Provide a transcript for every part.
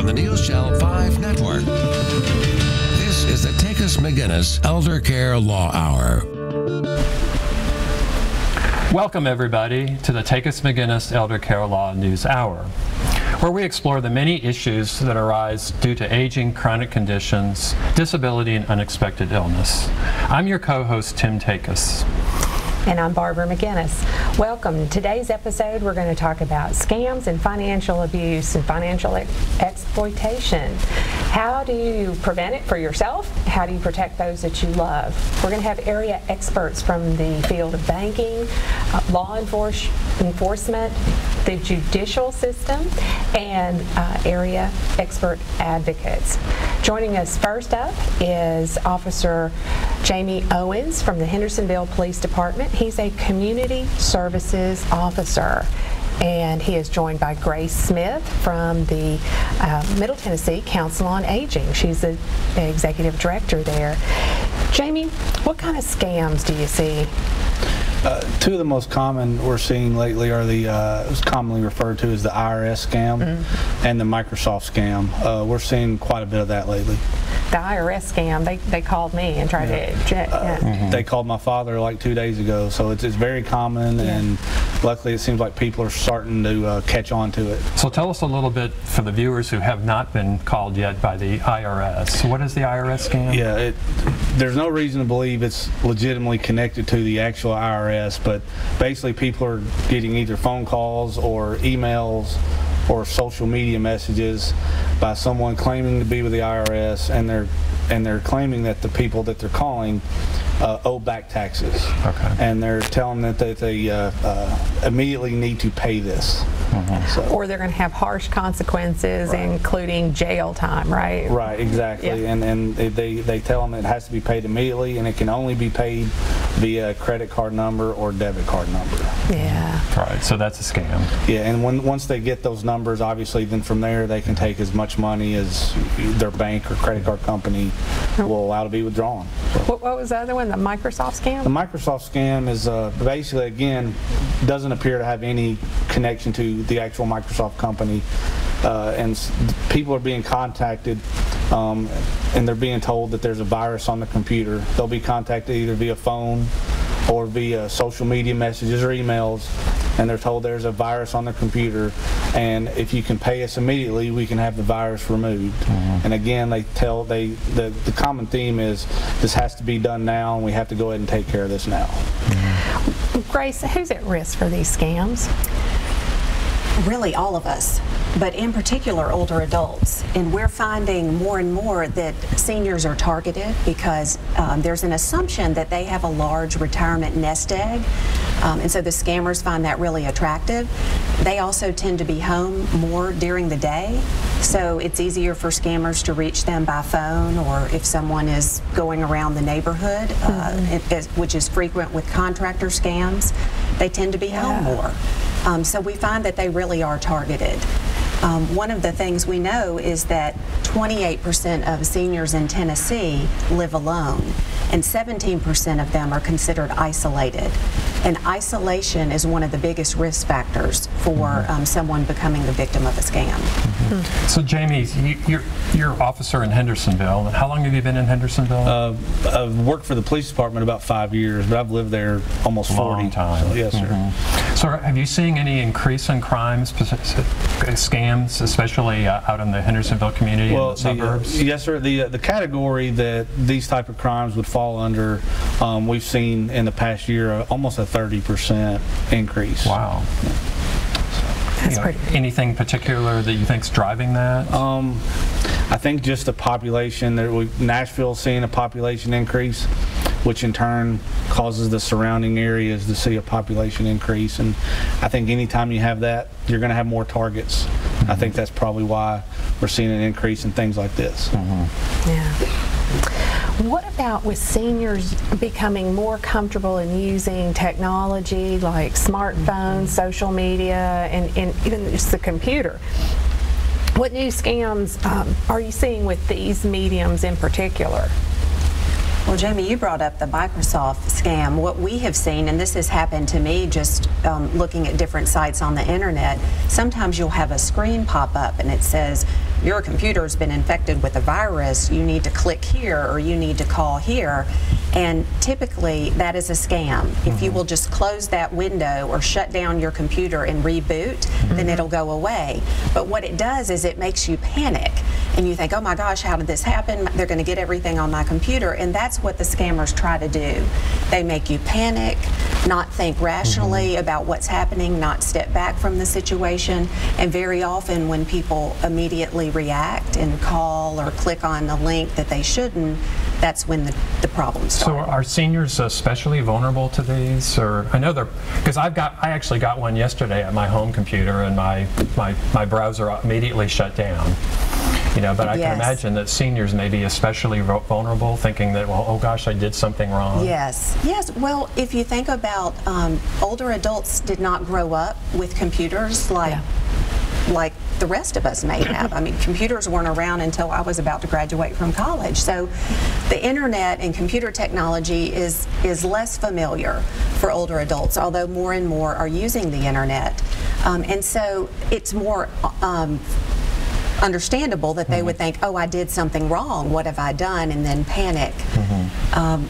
from the News Channel 5 network. This is the Takacs McGinnis Elder Care Law Hour. Welcome, everybody, to the Takacs McGinnis Elder Care Law News Hour, where we explore the many issues that arise due to aging, chronic conditions, disability, and unexpected illness. I'm your co-host, Tim Takacs. And I'm Barbara McGinnis. Welcome. Today's episode, we're going to talk about scams and financial abuse and financial exploitation. How do you prevent it for yourself? How do you protect those that you love? We're going to have area experts from the field of banking, law enforcement, the judicial system, and area expert advocates. Joining us first up is Officer Jamie Owens from the Hendersonville Police Department. He's a community services officer, and he is joined by Grace Smith from the Middle Tennessee Council on Aging. She's the executive director there. Jamie, what kind of scams do you see? Two of the most common we're seeing lately are the it's commonly referred to as the IRS scam and the Microsoft scam. We're seeing quite a bit of that lately. The IRS scam, they called me and tried to... They called my father like 2 days ago, so it's very common, and luckily it seems like people are starting to catch on to it. So tell us a little bit for the viewers who have not been called yet by the IRS. What is the IRS scam? Yeah, there's no reason to believe it's legitimately connected to the actual IRS, but basically people are getting either phone calls or emails or social media messages by someone claiming to be with the IRS, and they're claiming that the people that they're calling owe back taxes. Okay. And they're telling them that they immediately need to pay this. So. Or they're going to have harsh consequences, including jail time, right? Right, exactly. Yeah. And they tell them it has to be paid immediately, and it can only be paid via credit card number or debit card number. Yeah. Right, so that's a scam. Yeah, and once they get those numbers, obviously, then from there they can take as much money as their bank or credit card company will allow to be withdrawn. So. What was the other one, the Microsoft scam? The Microsoft scam is basically, again, doesn't appear to have any connection to the actual Microsoft company, and people are being contacted and they're being told that there's a virus on the computer. They'll be contacted either via phone or via social media messages or emails, and they're told there's a virus on their computer, and if you can pay us immediately, we can have the virus removed. And again, the common theme is this has to be done now, and we have to go ahead and take care of this now. Grace, who's at risk for these scams? Really all of us, but in particular older adults. And we're finding more and more that seniors are targeted because there's an assumption that they have a large retirement nest egg, and so the scammers find that really attractive. They also tend to be home more during the day, so it's easier for scammers to reach them by phone, or if someone is going around the neighborhood, which is frequent with contractor scams, they tend to be home more. So we find that they really are targeted. One of the things we know is that 28% of seniors in Tennessee live alone, and 17% of them are considered isolated. And isolation is one of the biggest risk factors for someone becoming the victim of a scam. So Jamie, you're officer in Hendersonville. How long have you been in Hendersonville? I've worked for the police department about 5 years, but I've lived there almost 40. Long time. So, yes, sir. So have you seen any increase in crimes, scams, especially out in the Hendersonville community and the suburbs? Yes, sir. The category that these type of crimes would fall under, we've seen in the past year almost a 30% increase. Wow. That's pretty. Anything particular that you think's driving that? I think just the population. Nashville's seeing a population increase, which in turn causes the surrounding areas to see a population increase. And I think anytime you have that, you're going to have more targets. I think that's probably why we're seeing an increase in things like this. Yeah. What about with seniors becoming more comfortable in using technology like smartphones, social media, and even just the computer? What new scams are you seeing with these mediums in particular? Well, Jamie, you brought up the Microsoft scam. What we have seen, and this has happened to me just looking at different sites on the internet, sometimes you'll have a screen pop up and it says, your computer's been infected with a virus, you need to click here or you need to call here. And typically that is a scam. If you will just close that window or shut down your computer and reboot, then it'll go away. But what it does is it makes you panic. And you think, oh my gosh, how did this happen? They're going to get everything on my computer. And that's what the scammers try to do. They make you panic, not think rationally about what's happening, not step back from the situation. And very often when people immediately react and call or click on a link that they shouldn't, that's when the problems start. So are seniors especially vulnerable to these? Or I know they're, because I actually got one yesterday at my home computer, and my browser immediately shut down. You know, but I can imagine that seniors may be especially vulnerable, thinking that, well, oh gosh, I did something wrong. Yes. Well, if you think about older adults did not grow up with computers like the rest of us may have. I mean, computers weren't around until I was about to graduate from college. So the internet and computer technology is less familiar for older adults, although more and more are using the internet. And so it's more understandable that they would think, oh, I did something wrong, what have I done, and then panic.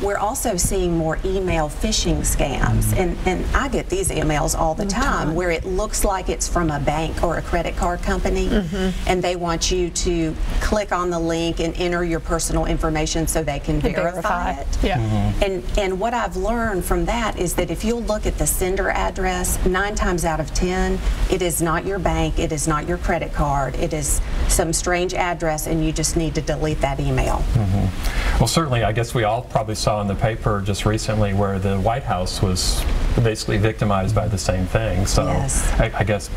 We're also seeing more email phishing scams, and I get these emails all the time where it looks like it's from a bank or a credit card company, and they want you to click on the link and enter your personal information so they can verify it. And what I've learned from that is that if you'll look at the sender address, 9 times out of 10, it is not your bank, it is not your credit card, it is some strange address, and you just need to delete that email. Well, certainly, I guess we all probably saw in the paper just recently where the White House was basically victimized by the same thing. So I guess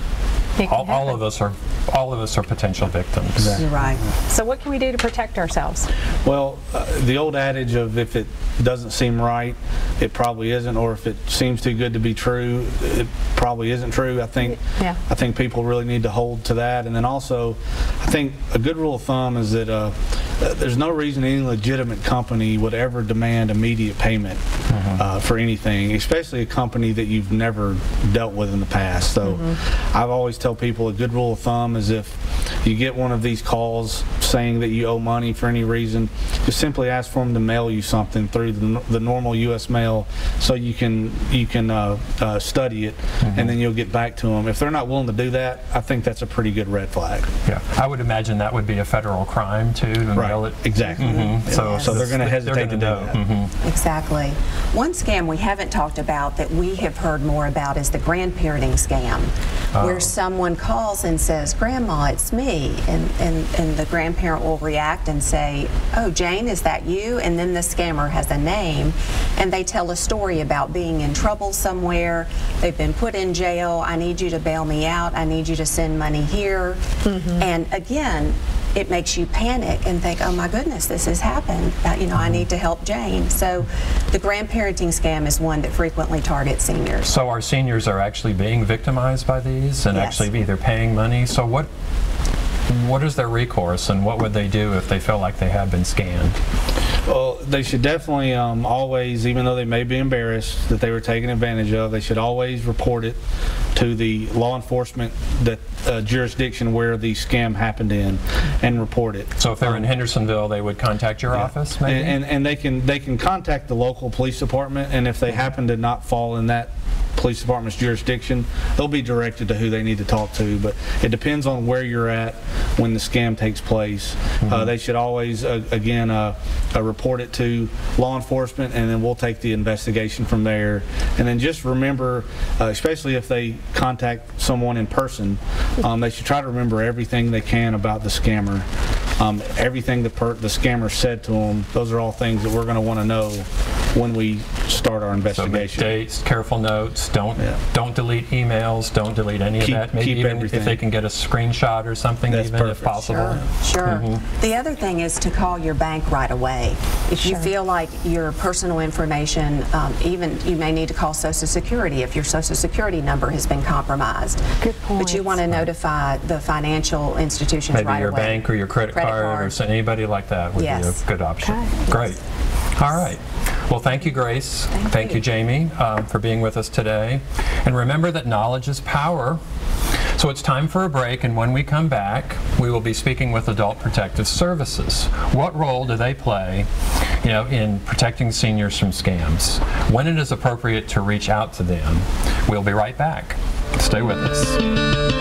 all of us are potential victims. You're right. So what can we do to protect ourselves? Well, the old adage of if it doesn't seem right, it probably isn't, or if it seems too good to be true, it probably isn't true. I think people really need to hold to that. And then also, I think a good rule of thumb is that there's no reason any legitimate company would ever demand immediate payment for anything, especially a company that you've never dealt with in the past. So I've always tell people a good rule of thumb is if you get one of these calls saying that you owe money for any reason, just simply ask for them to mail you something through the normal U.S. mail so you can study it, and then you'll get back to them. If they're not willing to do that, I think that's a pretty good red flag. Yeah, I would imagine that would be a federal crime too, to mail it. Exactly. So they're going to hesitate to do that. Exactly. One scam we haven't talked about that we have heard more about is the grandparenting scam, where someone calls and says, "Grandma, it's me," and the grandparent will react and say, "Oh, Jane, is that you?" And then the scammer has a name, and they tell a story about being in trouble somewhere. They've been put in jail. I need you to bail me out. I need you to send money here. And again, it makes you panic and think, oh my goodness, this has happened. I need to help Jane. So the grandparenting scam is one that frequently targets seniors. So our seniors are actually being victimized by these and actually either paying money. So what is their recourse, and what would they do if they feel like they have been scammed? Well, they should definitely always, even though they may be embarrassed that they were taken advantage of, they should always report it to the law enforcement jurisdiction where the scam happened in, and report it. So if they're in Hendersonville, they would contact your office, maybe? And they can contact the local police department, and if they happen to not fall in that police department's jurisdiction, they'll be directed to who they need to talk to. But it depends on where you're at when the scam takes place. They should always, again, report it to law enforcement, and then we'll take the investigation from there. And then just remember, especially if they contact someone in person, they should try to remember everything they can about the scammer. Everything the scammer said to them, those are all things that we're going to want to know when we start our investigation. So dates, careful notes, don't delete emails, don't delete any of that. Maybe even everything. If they can get a screenshot or something, if possible. Sure. The other thing is to call your bank right away. If you feel like your personal information, even you may need to call Social Security if your Social Security number has been compromised. Good point. But you want to notify the financial institutions right away. Maybe your bank or your credit card or anybody like that would be a good option. Okay. Great. All right. Well, thank you, Grace. Thank you, Jamie, for being with us today. And remember that knowledge is power. So it's time for a break, and when we come back, we will be speaking with Adult Protective Services. What role do they play, in protecting seniors from scams? When it is appropriate to reach out to them? We'll be right back. Stay with us.